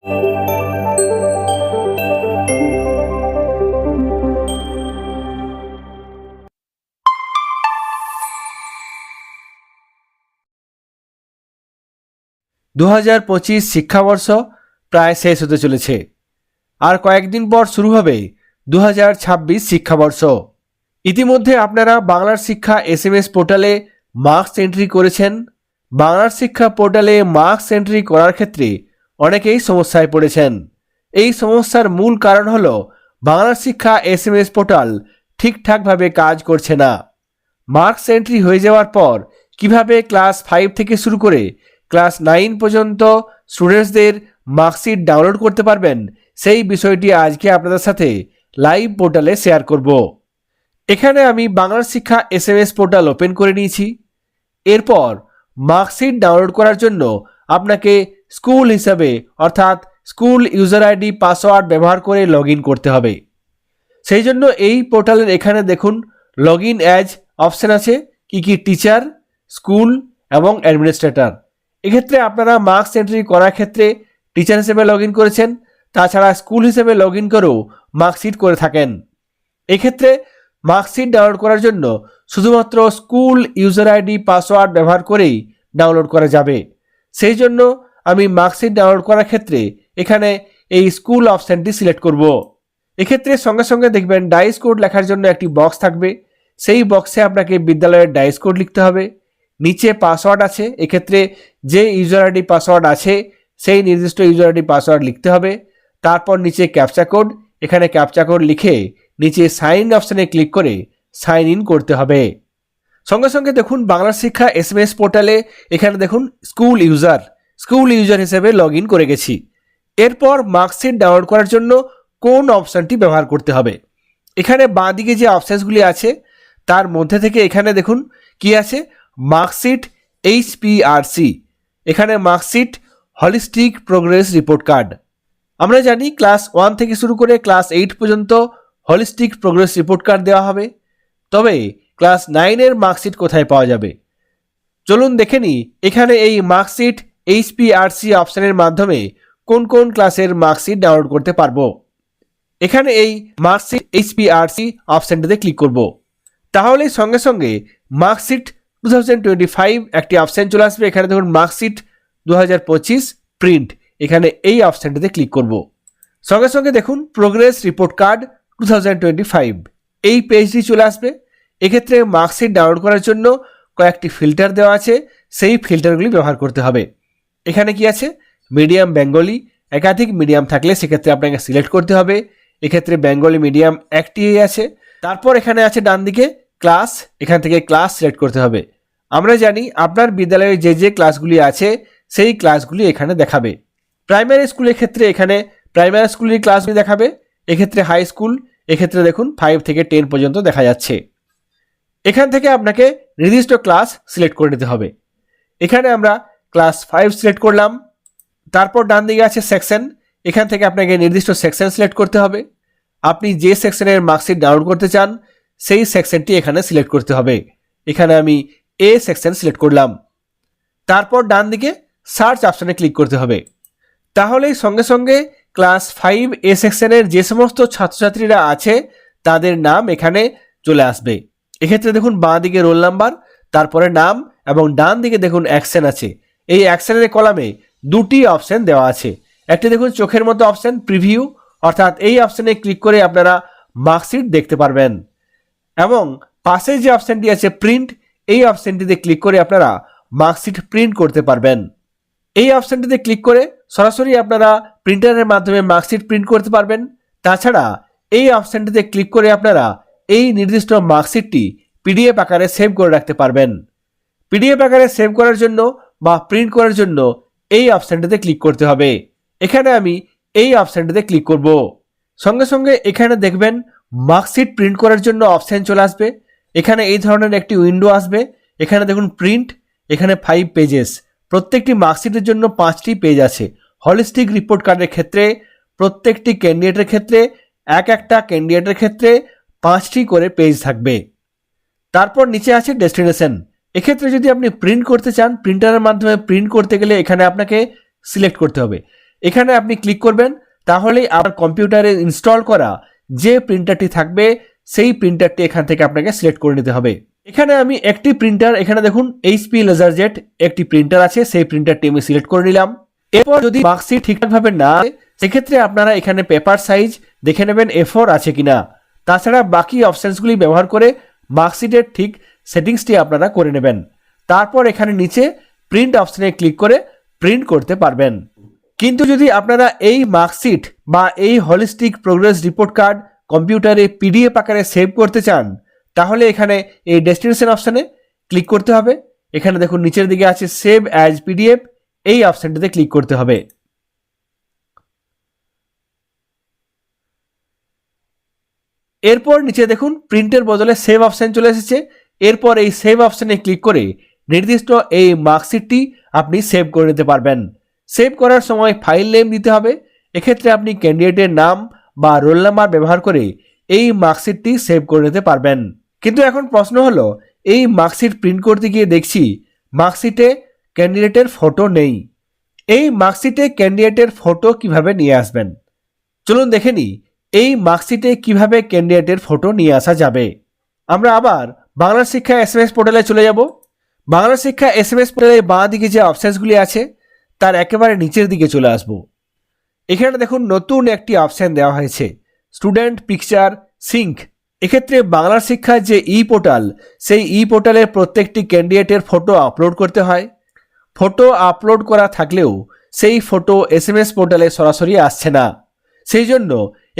2025 শিক্ষাবর্ষ প্রায় শেষ হতে চলেছে। আর কয়েকদিন পর শুরু হবে 2026 শিক্ষাবর্ষ। ইতিমধ্যে আপনারা বাংলার শিক্ষা SMS পোর্টালে মার্কস এন্ট্রি করেছেন। বাংলার শিক্ষা পোর্টালে মার্কস এন্ট্রি করার ক্ষেত্রে অনেকেই সমস্যায় পড়েছেন। এই সমস্যার মূল কারণ হলো বাংলার শিক্ষা SMS পোর্টাল ঠিকঠাকভাবে কাজ করছে না। মার্কস এন্ট্রি হয়ে যাওয়ার পর কিভাবে ক্লাস 5 থেকে শুরু করে ক্লাস 9 পর্যন্ত স্টুডেন্টসদের মার্কশিট ডাউনলোড করতে পারবেন, সেই বিষয়টি আজকে আপনাদের সাথে লাইভ পোর্টালে শেয়ার করব। এখানে আমি বাংলার শিক্ষা SMS পোর্টাল ওপেন করে নিয়েছি। এরপর মার্কশিট ডাউনলোড করার জন্য আপনাকে স্কুল হিসাবে অর্থাৎ স্কুল ইউজার আইডি পাসওয়ার্ড ব্যবহার করে লগ ইন করতে হবে। সেই জন্য এই পোর্টালের এখানে দেখুন লগ ইন অ্যাজ অপশান আছে, কি টিচার, স্কুল এবং অ্যাডমিনিস্ট্রেটর। এক্ষেত্রে আপনারা মার্কস এন্ট্রি করার ক্ষেত্রে টিচার হিসেবে লগ ইন করেছেন, তাছাড়া স্কুল হিসেবে লগ ইন করেও মার্কশিট করে থাকেন। এক্ষেত্রে মার্কশিট ডাউনলোড করার জন্য শুধুমাত্র স্কুল ইউজার আইডি পাসওয়ার্ড ব্যবহার করেই ডাউনলোড করা যাবে। সেই জন্য আমি মার্কশিট ডাউনলোড করার ক্ষেত্রে এখানে এই স্কুল অপশানটি সিলেক্ট করব। এক্ষেত্রে সঙ্গে সঙ্গে দেখবেন ডাইস কোড লেখার জন্য একটি বক্স থাকবে। সেই বক্সে আপনাকে বিদ্যালয়ের ডাইস কোড লিখতে হবে। নিচে পাসওয়ার্ড আছে, এক্ষেত্রে যে ইউজার আইডি পাসওয়ার্ড আছে সেই নির্দিষ্ট ইউজার আইডি পাসওয়ার্ড লিখতে হবে। তারপর নিচে ক্যাপচা কোড, এখানে ক্যাপচা কোড লিখে নিচে সাইন অপশানে ক্লিক করে সাইন ইন করতে হবে। সঙ্গে সঙ্গে দেখুন বাংলা শিক্ষা SMS পোর্টালে এখানে দেখুন স্কুল ইউজার হিসেবে লগ ইন করে গেছি। এরপর মার্কশিট ডাউনলোড করার জন্য কোন অপশানটি ব্যবহার করতে হবে, এখানে বাঁ দিকে যে অপশানসগুলি আছে তার মধ্যে থেকে এখানে দেখুন কি আছে, মার্কশিট HPRC। এখানে marksheet holistic progress report card. আমরা জানি ক্লাস 1 থেকে শুরু করে ক্লাস 8 পর্যন্ত হলিস্টিক প্রোগ্রেস রিপোর্ট কার্ড দেওয়া হবে। তবে ক্লাস 9 এর মার্কশিট কোথায় পাওয়া যাবে, চলুন দেখে নিই। এখানে এই মার্কশিট HPRC অপশানের মাধ্যমে কোন কোন ক্লাসের মার্কশিট ডাউনলোড করতে পারবো। এখানে এই মার্কশিট HPRC অপশানটিতে ক্লিক করব। তাহলে সঙ্গে সঙ্গে মার্কশিট 2025 একটি অপশান চলে আসবে। এখানে দেখুন মার্কশিট 2025 প্রিন্ট, এখানে এই অপশানটিতে ক্লিক করব। সঙ্গে সঙ্গে দেখুন প্রোগ্রেস রিপোর্ট কার্ড 2025 এই পেজটি চলে আসবে। এক্ষেত্রে মার্কশিট ডাউনলোড করার জন্য কয়েকটি ফিল্টার দেওয়া আছে, সেই ফিল্টারগুলি ব্যবহার করতে হবে। এখানে কি আছে, মিডিয়াম বেঙ্গলি, একাধিক মিডিয়াম থাকলে সেক্ষেত্রে আপনাকে সিলেক্ট করতে হবে। এক্ষেত্রে বেঙ্গলি মিডিয়াম একটি আছে। তারপর এখানে আছে ডান দিকে ক্লাস, এখান থেকে ক্লাস সিলেক্ট করতে হবে। আমরা জানি আপনার বিদ্যালয়ে যে যে ক্লাসগুলি আছে সেই ক্লাসগুলি এখানে দেখাবে। প্রাইমারি স্কুলের ক্ষেত্রে এখানে প্রাইমারি স্কুলের ক্লাসগুলি দেখাবে। এক্ষেত্রে হাই স্কুল, এক্ষেত্রে দেখুন 5 থেকে 10 পর্যন্ত দেখা যাচ্ছে। এখান থেকে আপনাকে নির্দিষ্ট ক্লাস সিলেক্ট করে নিতে হবে। এখানে আমরা ক্লাস 5 সিলেক্ট করলাম। তারপর ডান দিকে আছে সেকশন, এখান থেকে আপনাকে নির্দিষ্ট সেকশন সিলেক্ট করতে হবে। আপনি যে সেকশনের মার্কশিট ডাউনলোড করতে চান সেই সেকশনটি এখানে সিলেক্ট করতে হবে। এখানে আমি A সেকশন সিলেক্ট করলাম। তারপর ডান দিকে সার্চ অপশানে ক্লিক করতে হবে। তাহলেই সঙ্গে সঙ্গে ক্লাস 5 A সেকশনের যে সমস্ত ছাত্রছাত্রীরা আছে তাদের নাম এখানে চলে আসবে। এক্ষেত্রে দেখুন বাঁ দিকে রোল নাম্বার, তারপরে নাম এবং ডান দিকে দেখুন অ্যাকশন আছে। এই অ্যাকশনের কলামে দুটি অপশান দেওয়া আছে। একটি দেখুন চোখের মতো অপশান প্রিভিউ, অর্থাৎ এই অপশানে ক্লিক করে আপনারা মার্কশিট দেখতে পারবেন, এবং পাশে যে অপশানটি আছে প্রিন্ট, এই অপশানটিতে ক্লিক করে আপনারা মার্কশিট প্রিন্ট করতে পারবেন। এই অপশানটিতে ক্লিক করে সরাসরি আপনারা প্রিন্টারের মাধ্যমে মার্কশিট প্রিন্ট করতে পারবেন। তাছাড়া এই অপশানটিতে ক্লিক করে আপনারা এই নির্দিষ্ট মার্কশিটটি PDF আকারে সেভ করে রাখতে পারবেন। PDF আকারে সেভ করার জন্য বা প্রিন্ট করার জন্য এই অপশানটিতে ক্লিক করতে হবে। এখানে আমি এই অপশানটিতে ক্লিক করব। সঙ্গে সঙ্গে এখানে দেখবেন মার্কশিট প্রিন্ট করার জন্য অপশান চলে আসবে। এখানে এই ধরনের একটি উইন্ডো আসবে। এখানে দেখুন প্রিন্ট, এখানে 5 পেজেস। প্রত্যেকটি মার্কশিটের জন্য 5টি পেজ আছে। হলিস্টিক রিপোর্ট কার্ডের ক্ষেত্রে প্রত্যেকটি ক্যান্ডিডেটের ক্ষেত্রে একটা ক্যান্ডিডেটের ক্ষেত্রে 5টি করে পেজ থাকবে। তারপর নিচে আছে ডেস্টিনেশন। এক্ষেত্রে যদি আপনি প্রিন্ট করতে চান, প্রিন্টারের মাধ্যমে প্রিন্ট করতে গেলে এখানে আপনাকে সিলেক্ট করতে হবে। এখানে আপনি ক্লিক করবেন, তাহলেই আপনার কম্পিউটারে ইনস্টল করা যে প্রিন্টারটি থাকবে সেই প্রিন্টারটি এখান থেকে আপনাকে সিলেক্ট করে নিতে হবে। এখানে আমি একটি প্রিন্টার, এখানে দেখুন এইচপি লেজারজেট একটি প্রিন্টার আছে, সেই প্রিন্টারটি আমি সিলেক্ট করে নিলাম। এরপর যদি মার্কশিট ঠিকঠাকভাবে না আসে, সেক্ষেত্রে আপনারা এখানে পেপার সাইজ দেখে নেবেন A4 আছে কিনা। তাছাড়া বাকি অপশানসগুলি ব্যবহার করে মার্কশিটের ঠিক সেটিংসটি আপনারা করে নেবেন। তারপর এখানে নিচে প্রিন্ট অপশানে ক্লিক করে প্রিন্ট করতে পারবেন। কিন্তু যদি আপনারা এই মার্কশিট বা এই হলিস্টিক প্রোগ্রেস রিপোর্ট কার্ড কম্পিউটারে PDF আকারে সেভ করতে চান, তাহলে এখানে এই ডেস্টিনেশন অপশানে ক্লিক করতে হবে। এখানে দেখুন নিচের দিকে আছে সেভ অ্যাজ PDF, এই অপশানটিতে ক্লিক করতে হবে। এরপর নিচে দেখুন প্রিন্টের বদলে সেভ অপশান চলে এসেছে। এরপর এই সেভ অপশানে ক্লিক করে নির্দিষ্ট এই মার্কশিটটি আপনি সেভ করে নিতে পারবেন। সেভ করার সময় ফাইল নেম দিতে হবে। এক্ষেত্রে আপনি ক্যান্ডিডেটের নাম বা রোল নাম্বার ব্যবহার করে এই মার্কশিটটি সেভ করে নিতে পারবেন। কিন্তু এখন প্রশ্ন হলো, এই মার্কশিট প্রিন্ট করতে গিয়ে দেখছি মার্কশিটে ক্যান্ডিডেটের ফটো নেই। এই মার্কশিটে ক্যান্ডিডেটের ফটো কিভাবে নিয়ে আসবেন? চলুন দেখে নিই এই মার্কশিটে কিভাবে ক্যান্ডিডেটের ফটো নিয়ে আসা যাবে। আমরা আবার বাংলা শিক্ষা SMS পোর্টালে চলে যাব। বাংলা শিক্ষা SMS পোর্টালে বাঁ দিকে যে অপশানসগুলি আছে তার একেবারে নিচের দিকে চলে আসব। এখানে দেখুন নতুন একটি অপশান দেওয়া হয়েছে, স্টুডেন্ট পিকচার সিঙ্ক। এক্ষেত্রে বাংলা শিক্ষার যে পোর্টাল, সেই পোর্টালের প্রত্যেকটি ক্যান্ডিডেটের ফটো আপলোড করতে হয়। ফটো আপলোড করা থাকলেও সেই ফটো SMS পোর্টালে সরাসরি আসছে না। সেই জন্য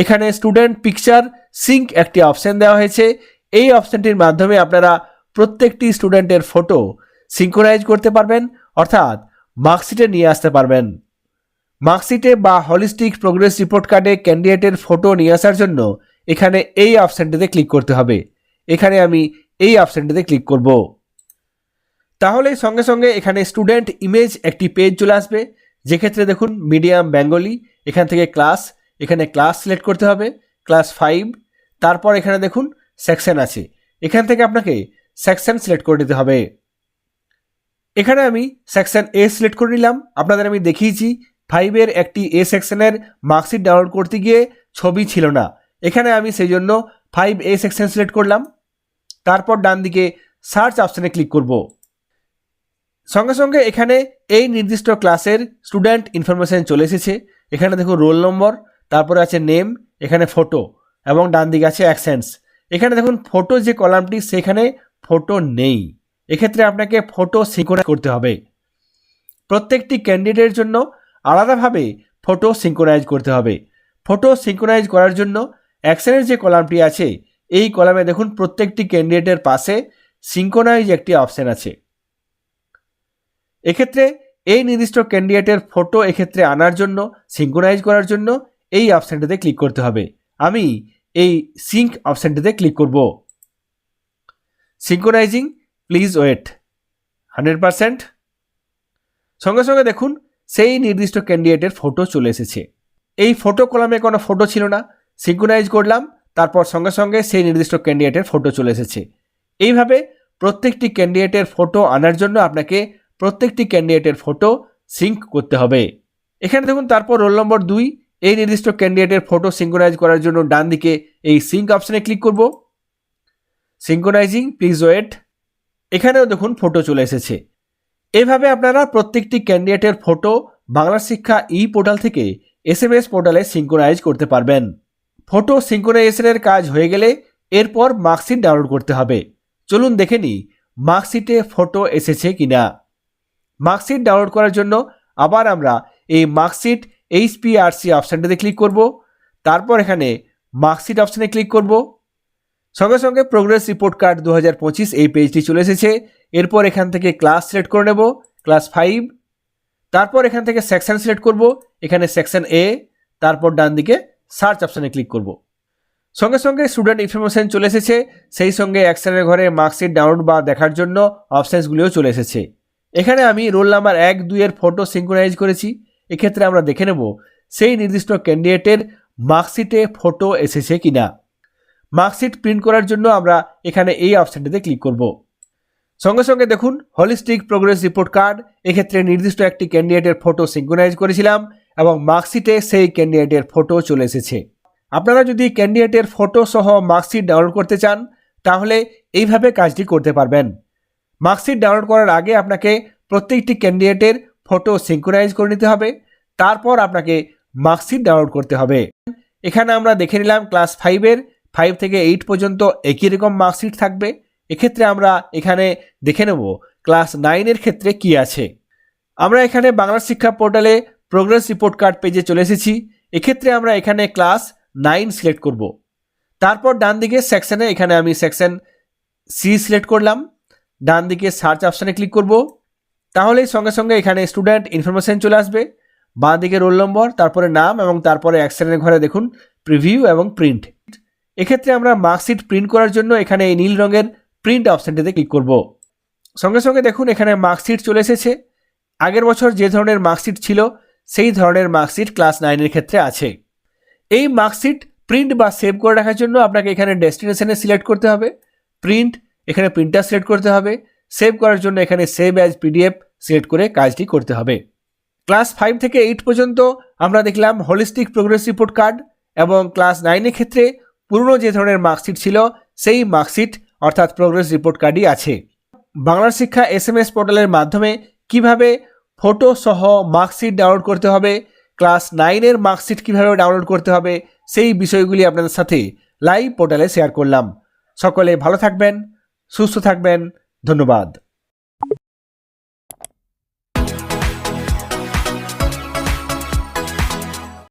এখানে স্টুডেন্ট পিকচার সিঙ্ক একটি অপশান দেওয়া হয়েছে। এই অপশানটির মাধ্যমে আপনারা প্রত্যেকটি স্টুডেন্টের ফটো সিঙ্ক্রোনাইজ করতে পারবেন, অর্থাৎ মার্কশিটে নিয়ে আসতে পারবেন। মার্কশিটে বা হলিস্টিক প্রোগ্রেস রিপোর্ট কার্ডে ক্যান্ডিডেটের ফটো নিয়ে আসার জন্য এখানে এই অপশানটিতে ক্লিক করতে হবে। এখানে আমি এই অপশানটিতে ক্লিক করব। তাহলে সঙ্গে সঙ্গে এখানে স্টুডেন্ট ইমেজ একটি পেজ চলে আসবে, যেক্ষেত্রে দেখুন মিডিয়াম বেঙ্গলি, এখান থেকে ক্লাস, এখানে ক্লাস সিলেক্ট করতে হবে, ক্লাস 5। তারপর এখানে দেখুন সেকশন আছে, এখান থেকে আপনাকে সেকশন সিলেক্ট করে নিতে হবে। এখানে আমি সেকশন A সিলেক্ট করে নিলাম। আপনাদের আমি দেখিয়েছি 5-এর একটি A সেকশনের মার্কশিট ডাউনলোড করতে গিয়ে ছবি ছিল না। এখানে আমি সেই জন্য 5A সেকশন সিলেক্ট করলাম। তারপর ডান দিকে সার্চ অপশানে ক্লিক করব। সঙ্গে সঙ্গে এখানে এই নির্দিষ্ট ক্লাসের স্টুডেন্ট ইনফরমেশন চলে এসেছে। এখানে দেখুন রোল নম্বর, তারপরে আছে নেম, এখানে ফটো এবং ডান দিকে আছে অ্যাকশনস। এখানে দেখুন ফটো যে কলামটি সেখানে ফটো নেই। এক্ষেত্রে আপনাকে ফটো সিঙ্ক্রোনাইজ করতে হবে। প্রত্যেকটি ক্যান্ডিডেটের জন্য আলাদাভাবে ফটো সিঙ্ক্রোনাইজ করতে হবে। ফটো সিঙ্ক্রোনাইজ করার জন্য অ্যাকশনের যে কলামটি আছে, এই কলামে দেখুন প্রত্যেকটি ক্যান্ডিডেটের পাশে সিঙ্ক্রোনাইজ একটি অপশন আছে। এক্ষেত্রে এই নির্দিষ্ট ক্যান্ডিডেটের ফটো এক্ষেত্রে আনার জন্য, সিঙ্ক্রোনাইজ করার জন্য এই অপশানটিতে ক্লিক করতে হবে। আমি এই সিঙ্ক অপশানটিতে ক্লিক করব। সিঙ্ক্রোনাইজিং, প্লিজ ওয়েট 100%। সঙ্গে সঙ্গে দেখুন সেই নির্দিষ্ট ক্যান্ডিডেটের ফটো চলে এসেছে। এই ফটো কলামে কোনো ফটো ছিল না, সিঙ্ক্রোনাইজ করলাম, তারপর সঙ্গে সঙ্গে সেই নির্দিষ্ট ক্যান্ডিডেটের ফটো চলে এসেছে। এইভাবে প্রত্যেকটি ক্যান্ডিডেটের ফটো আনার জন্য আপনাকে প্রত্যেকটি ক্যান্ডিডেটের ফটো সিঙ্ক করতে হবে। এখানে দেখুন তারপর রোল নম্বর 2, এই নির্দিষ্ট ক্যান্ডিডেটের ফটো সিঙ্ক্রোনাইজ করার জন্য ডান দিকে এই সিঙ্ক অপশানে ক্লিক করব। সিঙ্ক্রোনাইজিং, প্লিজ ওয়েট। এখানেও দেখুন ফটো চলে এসেছে। এভাবে আপনারা প্রত্যেকটি ক্যান্ডিডেটের ফটো বাংলা শিক্ষা পোর্টাল থেকে SMS পোর্টালে সিঙ্ক্রোনাইজ করতে পারবেন। ফটো সিঙ্ক্রোনাইজেশনের কাজ হয়ে গেলে এরপর মার্কশিট ডাউনলোড করতে হবে। চলুন দেখে নিই মার্কশিটে ফটো এসেছে কিনা। মার্কশিট ডাউনলোড করার জন্য আবার আমরা এই মার্কশিট HPRC অপশানটিতে ক্লিক করব। তারপর এখানে মার্কশিট অপশানে ক্লিক করব। সঙ্গে সঙ্গে প্রোগ্রেস রিপোর্ট কার্ড 2025 এই পেজটি চলে এসেছে। এরপর এখান থেকে ক্লাস সিলেক্ট করে নেব, ক্লাস 5। তারপর এখান থেকে সেকশন সিলেক্ট করব, এখানে সেকশন A। তারপর ডান দিকে সার্চ অপশানে ক্লিক করব। সঙ্গে সঙ্গে স্টুডেন্ট ইনফরমেশন চলে এসেছে, সেই সঙ্গে অ্যাকশনের ঘরে মার্কশিট ডাউনলোড বা দেখার জন্য অপশানসগুলিও চলে এসেছে। এখানে আমি রোল নাম্বার 1-2 ফটো সিঙ্ক্রোনাইজ করেছি। এক্ষেত্রে আমরা দেখে নেব সেই নির্দিষ্ট ক্যান্ডিডেটের মার্কশিটে ফটো এসেছে কিনা। মার্কশিট প্রিন্ট করার জন্য আমরা এখানে এই অপশানটিতে ক্লিক করব। সঙ্গে সঙ্গে দেখুন হলিস্টিক প্রোগ্রেস রিপোর্ট কার্ড, এক্ষেত্রে নির্দিষ্ট একটি ক্যান্ডিডেটের ফটো সিঙ্ক্রোনাইজ করেছিলাম এবং মার্কশিটে সেই ক্যান্ডিডেটের ফটো চলে এসেছে। আপনারা যদি ক্যান্ডিডেটের ফটো সহ মার্কশিট ডাউনলোড করতে চান তাহলে এইভাবে কাজটি করতে পারবেন। মার্কশিট ডাউনলোড করার আগে আপনাকে প্রত্যেকটি ক্যান্ডিডেটের ফটো সিঙ্ক্রোনাইজ করে নিতে হবে, তারপর আপনাকে মার্কশিট ডাউনলোড করতে হবে। এখানে আমরা দেখে নিলাম ক্লাস 5-এর 5 থেকে 8 পর্যন্ত একই রকম মার্কশিট থাকবে। এক্ষেত্রে আমরা এখানে দেখে নেব ক্লাস 9-এর ক্ষেত্রে কি আছে। আমরা এখানে বাংলা শিক্ষা পোর্টালে প্রোগ্রেস রিপোর্ট কার্ড পেজে চলে এসেছি। এক্ষেত্রে আমরা এখানে ক্লাস 9 সিলেক্ট করব। তারপর ডান দিকে সেকশনে এখানে আমি সেকশন সি সিলেক্ট করলাম। ডান দিকে সার্চ অপশানে ক্লিক করব। তাহলেই সঙ্গে সঙ্গে এখানে স্টুডেন্ট ইনফরমেশন চলে আসবে। বাঁ দিকে রোল নম্বর, তারপরে নাম এবং তারপরে অ্যাকশনের ঘরে দেখুন প্রিভিউ এবং প্রিন্ট। এক্ষেত্রে আমরা মার্কশিট প্রিন্ট করার জন্য এখানে এই নীল রঙের প্রিন্ট অপশানটিতে ক্লিক করব। সঙ্গে সঙ্গে দেখুন এখানে মার্কশিট চলে এসেছে। আগের বছর যে ধরনের মার্কশিট ছিল সেই ধরনের মার্কশিট ক্লাস 9-এর ক্ষেত্রে আছে। এই মার্কশিট প্রিন্ট বা সেভ করে রাখার জন্য আপনাকে এখানে ডেস্টিনেশনে সিলেক্ট করতে হবে, প্রিন্ট এখানে প্রিন্টার সিলেক্ট করতে হবে, সেভ করার জন্য এখানে সেভ অ্যাজ পিডিএফ সিলেক্ট করে কাজটি করতে হবে। ক্লাস 5 থেকে 8 পর্যন্ত আমরা দেখলাম হোলিস্টিক প্রোগ্রেস রিপোর্ট কার্ড এবং ক্লাস 9-এর ক্ষেত্রে পুরনো যে ধরনের মার্কশিট ছিল সেই মার্কশিট অর্থাৎ প্রোগ্রেস রিপোর্ট কার্ডই আছে। বাংলা শিক্ষা SMS পোর্টালের মাধ্যমে কিভাবে ফটো সহ মার্কশিট ডাউনলোড করতে হবে, ক্লাস 9-এর মার্কশিট কিভাবে ডাউনলোড করতে হবে সেই বিষয়গুলি আপনাদের সাথে লাইভ পোর্টালে শেয়ার করলাম। সকলে ভালো থাকবেন, সুস্থ থাকবেন। ধন্যবাদ।